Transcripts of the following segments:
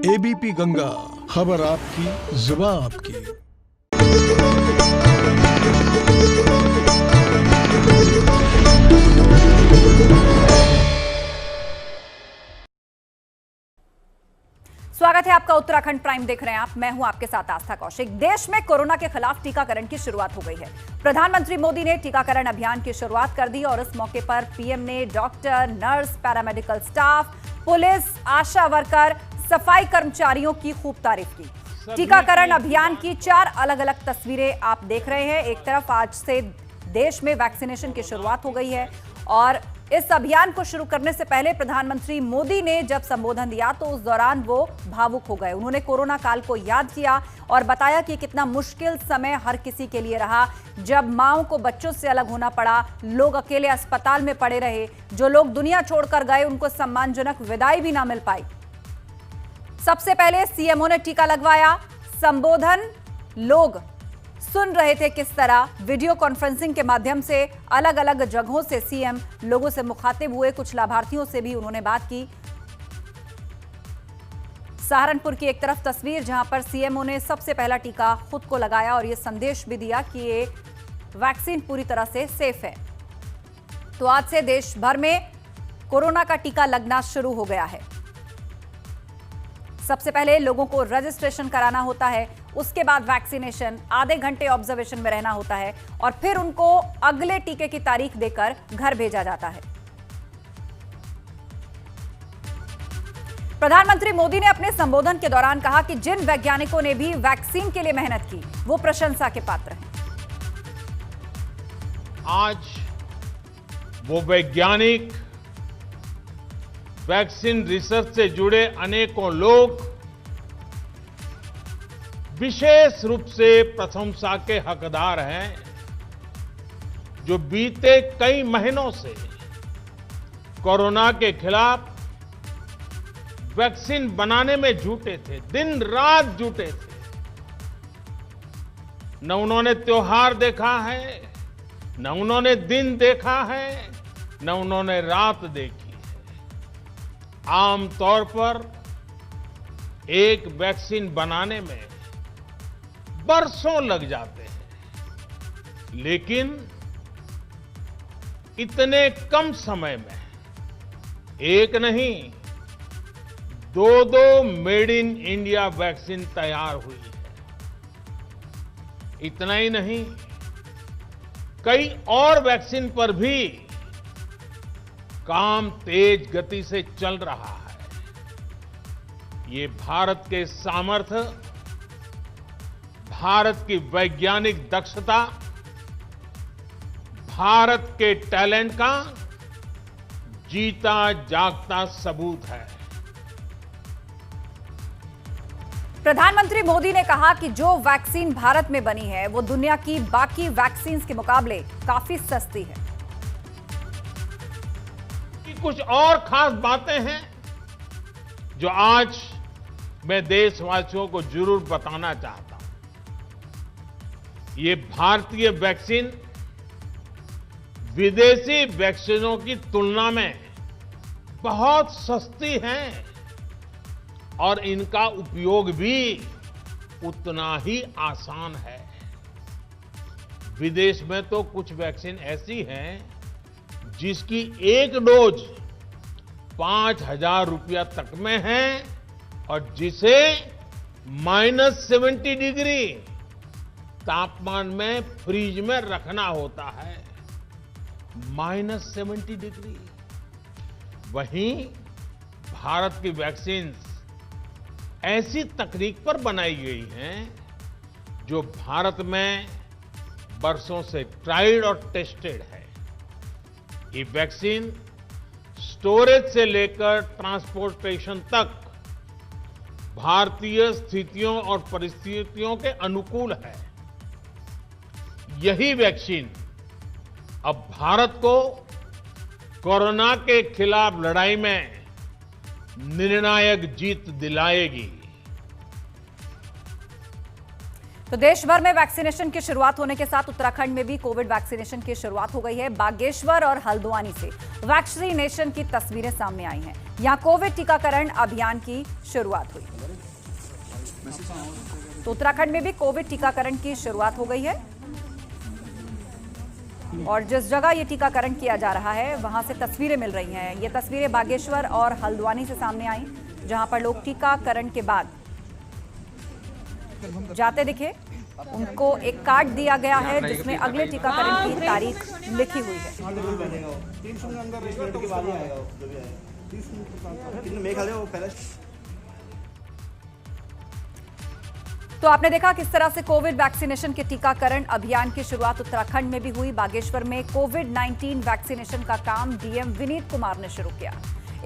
ABP Ganga, खबर आपकी, जुबान आपकी। स्वागत है आपका। उत्तराखंड प्राइम देख रहे हैं आप। मैं हूं आपके साथ आस्था कौशिक। देश में कोरोना के खिलाफ टीकाकरण की शुरुआत हो गई है। प्रधानमंत्री मोदी ने टीकाकरण अभियान की शुरुआत कर दी और इस मौके पर पीएम ने doctor, nurse, paramedical staff, police, ASHA worker, सफाई कर्मचारियों की खूब तारीफ की। टीकाकरण अभियान की 4 अलग अलग तस्वीरें आप देख रहे हैं। एक तरफ आज से देश में वैक्सीनेशन की शुरुआत हो गई है और इस अभियान को शुरू करने से पहले प्रधानमंत्री मोदी ने जब संबोधन दिया तो उस दौरान वो भावुक हो गए। उन्होंने कोरोना काल को याद किया और बताया कि कितना मुश्किल समय हर किसी के लिए रहा, जब माओं को बच्चों से अलग होना पड़ा, लोग अकेले अस्पताल में पड़े रहे, जो लोग दुनिया छोड़कर गए उनको सम्मानजनक विदाई भी ना मिल पाई। सबसे पहले सीएमओ ने टीका लगवाया। संबोधन लोग सुन रहे थे किस तरह वीडियो कॉन्फ्रेंसिंग के माध्यम से अलग अलग जगहों से सीएम लोगों से मुखातिब हुए। कुछ लाभार्थियों से भी उन्होंने बात की। सहारनपुर की एक तरफ तस्वीर जहां पर सीएमओ ने सबसे पहला टीका खुद को लगाया और यह संदेश भी दिया कि ये वैक्सीन पूरी तरह से सेफ है। तो आज से देश भर में कोरोना का टीका लगना शुरू हो गया है। सबसे पहले लोगों को रजिस्ट्रेशन कराना होता है, उसके बाद वैक्सीनेशन, आधे घंटे ऑब्जर्वेशन में रहना होता है और फिर उनको अगले टीके की तारीख देकर घर भेजा जाता है। प्रधानमंत्री मोदी ने अपने संबोधन के दौरान कहा कि जिन वैज्ञानिकों ने भी वैक्सीन के लिए मेहनत की वो प्रशंसा के पात्र हैं। आज वो वैज्ञानिक, वैक्सीन रिसर्च से जुड़े अनेकों लोग विशेष रूप से प्रशंसा के हकदार हैं, जो बीते कई महीनों से कोरोना के खिलाफ वैक्सीन बनाने में जुटे थे, दिन रात जुटे थे। न उन्होंने त्योहार देखा है, न उन्होंने दिन देखा है, न उन्होंने रात देखी। आमतौर पर एक वैक्सीन बनाने में बरसों लग जाते हैं, लेकिन इतने कम समय में एक नहीं, 2 मेड इन इंडिया वैक्सीन तैयार हुई है। इतना ही नहीं, कई और वैक्सीन पर भी काम तेज गति से चल रहा है। ये भारत के सामर्थ्य, भारत की वैज्ञानिक दक्षता, भारत के टैलेंट का जीता जागता सबूत है। प्रधानमंत्री मोदी ने कहा कि जो वैक्सीन भारत में बनी है वो दुनिया की बाकी वैक्सीन के मुकाबले काफी सस्ती है। कुछ और खास बातें हैं जो आज मैं देशवासियों को जरूर बताना चाहता हूं। ये भारतीय वैक्सीन विदेशी वैक्सीनों की तुलना में बहुत सस्ती हैं और इनका उपयोग भी उतना ही आसान है। विदेश में तो कुछ वैक्सीन ऐसी हैं जिसकी एक डोज 5,000 रुपया तक में है और जिसे -70 डिग्री तापमान में फ्रीज में रखना होता है। -70 डिग्री। वहीं भारत की वैक्सीन ऐसी तकनीक पर बनाई गई हैं जो भारत में बरसों से ट्राइड और टेस्टेड है। ये वैक्सीन स्टोरेज से लेकर ट्रांसपोर्टेशन तक भारतीय स्थितियों और परिस्थितियों के अनुकूल है। यही वैक्सीन अब भारत को कोरोना के खिलाफ लड़ाई में निर्णायक जीत दिलाएगी। तो देश भर में वैक्सीनेशन की शुरुआत होने के साथ उत्तराखंड में भी कोविड वैक्सीनेशन की शुरुआत हो गई है। बागेश्वर और हल्द्वानी से वैक्सीनेशन की तस्वीरें सामने आई हैं। यहां कोविड टीकाकरण अभियान की शुरुआत हुई। तो उत्तराखंड में भी कोविड टीकाकरण की शुरुआत हो गई है और जिस जगह ये टीकाकरण किया जा रहा है वहां से तस्वीरें मिल रही हैं। ये तस्वीरें बागेश्वर और हल्द्वानी से सामने आई, जहां पर लोग टीकाकरण के बाद जाते दिखे। उनको एक कार्ड दिया गया है जिसमें अगले टीकाकरण की तारीख लिखी हुई है। तो आपने देखा किस तरह से कोविड वैक्सीनेशन के टीकाकरण अभियान की शुरुआत उत्तराखंड में भी हुई। बागेश्वर में कोविड-19 वैक्सीनेशन का काम डीएम विनीत कुमार ने शुरू किया।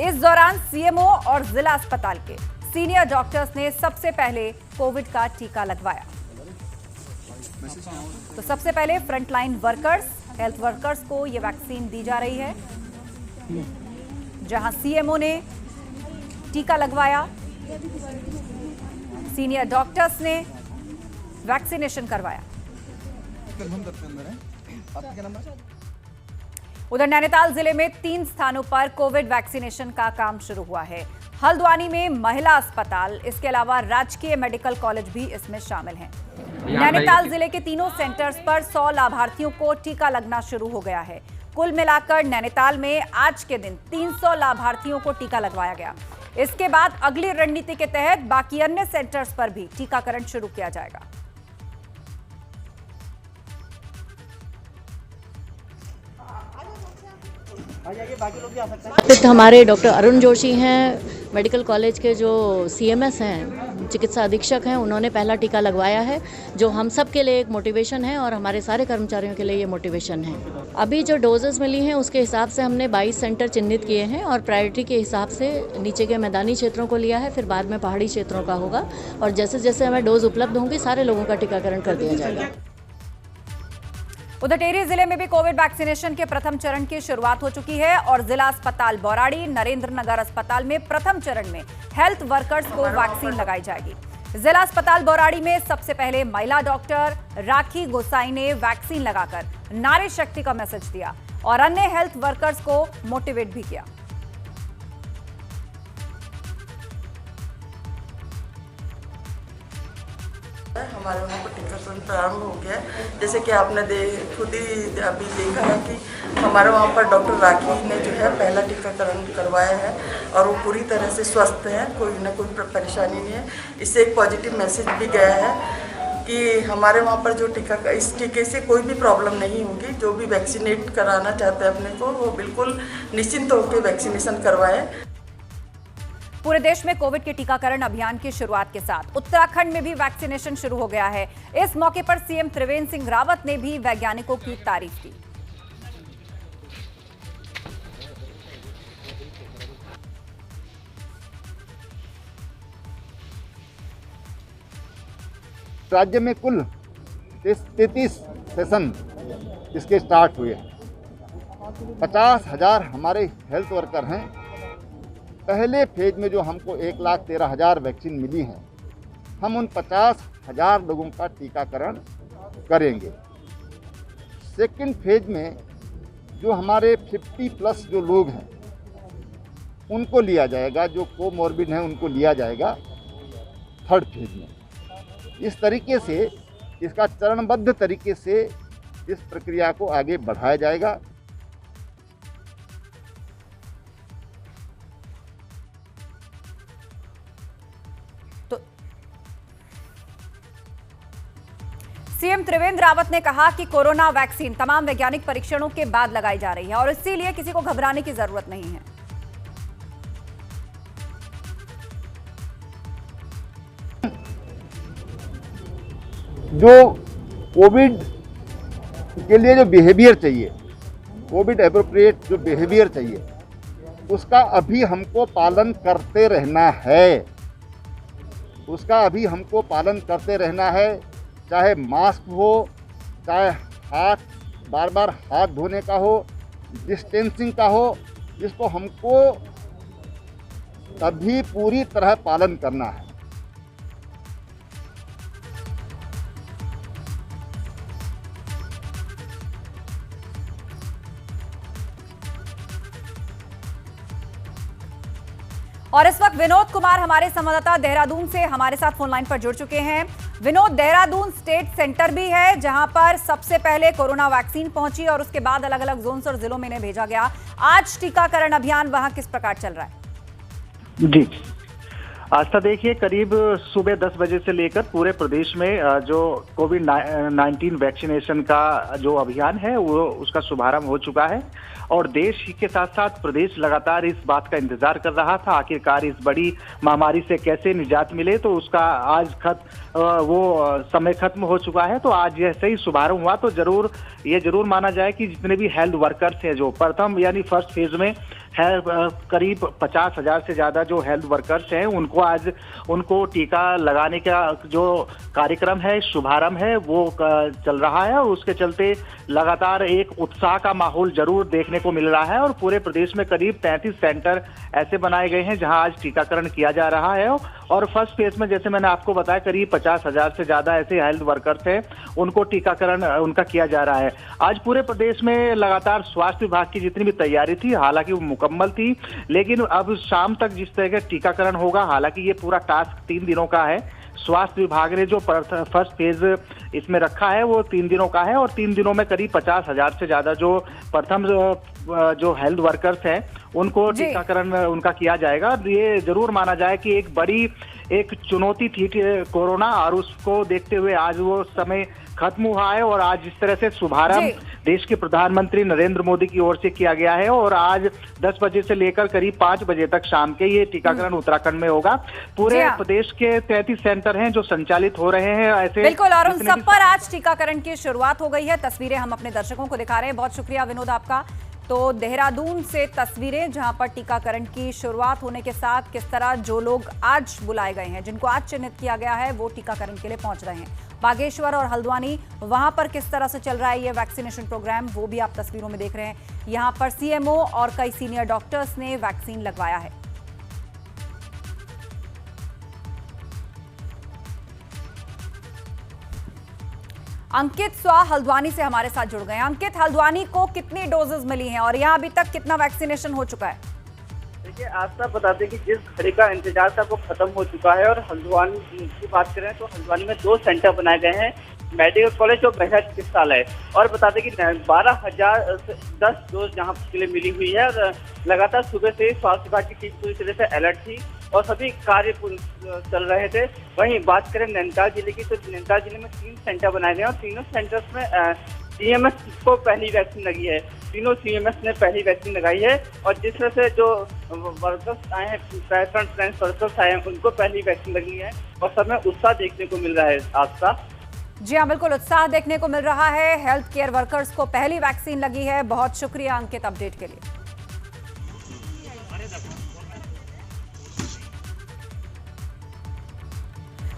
इस दौरान सीएमओ और जिला अस्पताल के सीनियर डॉक्टर्स ने सबसे पहले कोविड का टीका लगवाया। तो सबसे पहले फ्रंटलाइन वर्कर्स, हेल्थ वर्कर्स को यह वैक्सीन दी जा रही है, जहां सीएमओ ने टीका लगवाया, सीनियर डॉक्टर्स ने वैक्सीनेशन करवाया। उधर नैनीताल जिले में 3 स्थानों पर कोविड वैक्सीनेशन का काम शुरू हुआ है। हल्द्वानी में महिला अस्पताल, इसके अलावा राजकीय मेडिकल कॉलेज भी इसमें शामिल हैं। नैनीताल जिले के तीनों सेंटर्स पर 100 लाभार्थियों को टीका लगना शुरू हो गया है। कुल मिलाकर नैनीताल में आज के दिन 300 लाभार्थियों को टीका लगवाया गया। इसके बाद अगली रणनीति के तहत बाकी अन्य सेंटर्स पर भी टीकाकरण शुरू किया जाएगा। हमारे डॉक्टर अरुण जोशी हैं, मेडिकल कॉलेज के जो सीएमएस हैं, चिकित्सा अधीक्षक हैं, उन्होंने पहला टीका लगवाया है, जो हम सब के लिए एक मोटिवेशन है और हमारे सारे कर्मचारियों के लिए ये मोटिवेशन है। अभी जो डोजेस मिली हैं उसके हिसाब से हमने 22 सेंटर चिन्हित किए हैं और प्रायोरिटी के हिसाब से नीचे के मैदानी क्षेत्रों को लिया है, फिर बाद में पहाड़ी क्षेत्रों का होगा और जैसे जैसे हमें डोज उपलब्ध होंगी सारे लोगों का टीकाकरण कर दिया जाएगा। उधर टिहरी जिले में भी कोविड वैक्सीनेशन के प्रथम चरण की शुरुआत हो चुकी है और जिला अस्पताल बौराड़ी, नरेंद्र नगर अस्पताल में प्रथम चरण में हेल्थ वर्कर्स को वैक्सीन लगाई जाएगी। जिला अस्पताल बौराड़ी में सबसे पहले महिला डॉक्टर राखी गोसाई ने वैक्सीन लगाकर नारी शक्ति का मैसेज दिया और अन्य हेल्थ वर्कर्स को मोटिवेट भी किया। हमारे वहाँ पर टीकाकरण प्रारंभ हो गया है। जैसे कि आपने खुद ही अभी देखा है कि हमारे वहाँ पर डॉक्टर राखी ने जो है पहला टीकाकरण करवाया है और वो पूरी तरह से स्वस्थ हैं, कोई ना कोई परेशानी नहीं है। इससे एक पॉजिटिव मैसेज भी गया है कि हमारे वहाँ पर जो इस टीके से कोई भी प्रॉब्लम नहीं होगी। जो भी वैक्सीनेट कराना चाहते हैं अपने को, वो बिल्कुल निश्चिंत होकर वैक्सीनेशन करवाएं। पूरे देश में कोविड के टीकाकरण अभियान की शुरुआत के साथ उत्तराखंड में भी वैक्सीनेशन शुरू हो गया है। इस मौके पर सीएम त्रिवेंद्र सिंह रावत ने भी वैज्ञानिकों की तारीफ की। राज्य में कुल 33 सेशन इसके स्टार्ट हुए। 50,000 हमारे हेल्थ वर्कर हैं। पहले फेज में जो हमको 1,13,000 वैक्सीन मिली हैं, हम उन 50,000 लोगों का टीकाकरण करेंगे। सेकंड फेज में जो हमारे 50+ जो लोग हैं उनको लिया जाएगा, जो कोमॉर्बिड हैं उनको लिया जाएगा थर्ड फेज में। इस तरीके से इसका चरणबद्ध तरीके से इस प्रक्रिया को आगे बढ़ाया जाएगा। सीएम त्रिवेंद्र रावत ने कहा कि कोरोना वैक्सीन तमाम वैज्ञानिक परीक्षणों के बाद लगाई जा रही है और इसीलिए किसी को घबराने की जरूरत नहीं है। जो कोविड के लिए जो बिहेवियर चाहिए, कोविड एप्रोप्रिएट जो बिहेवियर चाहिए, उसका अभी हमको पालन करते रहना है। उसका अभी हमको पालन करते रहना है। चाहे मास्क हो, चाहे बार बार हाथ धोने का हो, डिस्टेंसिंग का हो, इसको हमको तभी पूरी तरह पालन करना है। और इस वक्त विनोद कुमार हमारे संवाददाता देहरादून से हमारे साथ फोन लाइन पर जुड़ चुके हैं। विनोद, देहरादून स्टेट सेंटर भी है जहां पर सबसे पहले कोरोना वैक्सीन पहुंची और उसके बाद अलग अलग जोन्स और जिलों में इन्हें भेजा गया। आज टीकाकरण अभियान वहां किस प्रकार चल रहा है? जी आस्था, देखिए करीब सुबह 10 बजे से लेकर पूरे प्रदेश में जो कोविड-19 वैक्सीनेशन का जो अभियान है वो उसका शुभारंभ हो चुका है और देश के साथ साथ प्रदेश लगातार इस बात का इंतजार कर रहा था आखिरकार इस बड़ी महामारी से कैसे निजात मिले। तो उसका आज वो समय खत्म हो चुका है। तो आज जैसे ही शुभारंभ हुआ तो ये जरूर माना जाए कि जितने भी हेल्थ वर्कर्स हैं जो प्रथम यानी फर्स्ट फेज में है करीब 50,000 से ज्यादा जो हेल्थ वर्कर्स हैं उनको टीका लगाने का जो कार्यक्रम है, शुभारंभ है, वो चल रहा है और उसके चलते लगातार एक उत्साह का माहौल जरूर देखने को मिल रहा है और पूरे प्रदेश में करीब 33 सेंटर ऐसे बनाए गए हैं जहां आज टीकाकरण किया जा रहा है। और फर्स्ट फेज में जैसे मैंने आपको बताया करीब 50,000 से ज्यादा ऐसे हेल्थ वर्कर्स हैं उनको टीकाकरण उनका किया जा रहा है। आज पूरे प्रदेश में लगातार स्वास्थ्य विभाग की जितनी भी तैयारी थी हालांकि वो मुकम्मल थी, लेकिन अब शाम तक जिस तरह का टीकाकरण होगा, हालांकि ये पूरा टास्क 3 दिनों का है। स्वास्थ्य विभाग ने जो फर्स्ट फेज इसमें रखा है वो 3 दिनों का है और 3 दिनों में करीब 50,000 से ज्यादा जो प्रथम जो हेल्थ वर्कर्स हैं उनको टीकाकरण उनका किया जाएगा। ये जरूर माना जाए कि एक बड़ी एक चुनौती थी कोरोना और उसको देखते हुए आज वो समय खत्म हुआ है और आज जिस तरह से शुभारंभ देश के प्रधानमंत्री नरेंद्र मोदी की ओर से किया गया है और आज 10 बजे से लेकर करीब 5 बजे तक शाम के ये टीकाकरण उत्तराखंड में होगा। पूरे प्रदेश के 33 सेंटर हैं जो संचालित हो रहे हैं ऐसे। बिल्कुल, और उन सब पर आज टीकाकरण की शुरुआत हो गई है। तस्वीरें हम अपने दर्शकों को दिखा रहे हैं। बहुत शुक्रिया विनोद आपका। तो देहरादून से तस्वीरें जहां पर टीकाकरण की शुरुआत होने के साथ किस तरह जो लोग आज बुलाए गए हैं, जिनको आज चिन्हित किया गया है, वो टीकाकरण के लिए पहुंच रहे हैं। बागेश्वर और हल्द्वानी वहां पर किस तरह से चल रहा है ये वैक्सीनेशन प्रोग्राम, वो भी आप तस्वीरों में देख रहे हैं। यहां पर सीएमओ और कई सीनियर डॉक्टर्स ने वैक्सीन लगवाया है। अंकित स्वा हल्द्वानी से हमारे साथ जुड़ गए हैं। अंकित, हल्द्वानी को कितनी डोजेस मिली हैं और यहाँ अभी तक कितना वैक्सीनेशन हो चुका है? देखिए, आस्था बता दें कि जिस घड़ी का इंतजार था वो खत्म हो चुका है और हल्द्वानी की बात करें तो हल्द्वानी में 2 सेंटर बनाए गए हैं, मेडिकल कॉलेज और महिला चिकित्सालय। और बता दें कि 12,010 डोज यहाँ के लिए मिली हुई है और लगातार सुबह से स्वास्थ्य विभाग की टीम पूरी तरह से अलर्ट थी और सभी कार्य चल रहे थे। वहीं बात करें नैनीताल जिले की तो नैनीताल जिले में 3 सेंटर बनाए गए और तीनों सेंटर्स में सीएमएस को पहली वैक्सीन लगी है। तीनों सीएमएस ने पहली वैक्सीन लगाई है और जिस तरह से जो वर्कर्स आए हैं, फ्रंट लाइन वर्कर्स आए हैं, उनको पहली वैक्सीन लगी है और सब में उत्साह देखने को मिल रहा है। आस्था, जी हाँ, बिल्कुल उत्साह देखने को मिल रहा है। हेल्थ केयर वर्कर्स को पहली वैक्सीन लगी है। बहुत शुक्रिया अंकित अपडेट के लिए।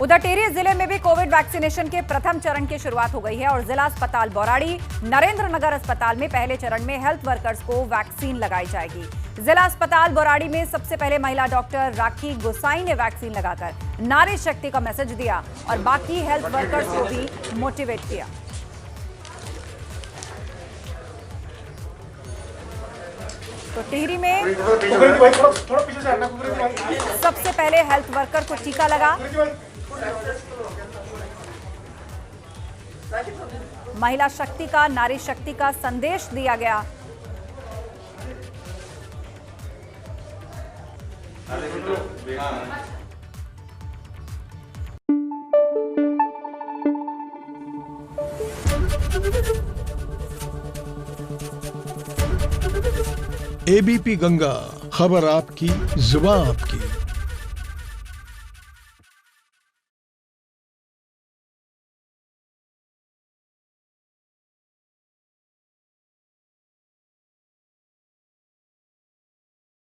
उधर टिहरी जिले में भी कोविड वैक्सीनेशन के प्रथम चरण की शुरुआत हो गई है और जिला अस्पताल बौराड़ी, नरेंद्र नगर अस्पताल में पहले चरण में हेल्थ वर्कर्स को वैक्सीन लगाई जाएगी। जिला अस्पताल बौराड़ी में सबसे पहले महिला डॉक्टर राखी गोसाई ने वैक्सीन लगाकर नारी शक्ति का मैसेज दिया और बाकी हेल्थ वर्कर्स को भी मोटिवेट किया। तो टिहरी में सबसे पहले हेल्थ वर्कर को टीका लगा। महिला शक्ति का, नारी शक्ति का संदेश दिया गया। एबीपी गंगा, खबर आपकी, जुबान आपकी।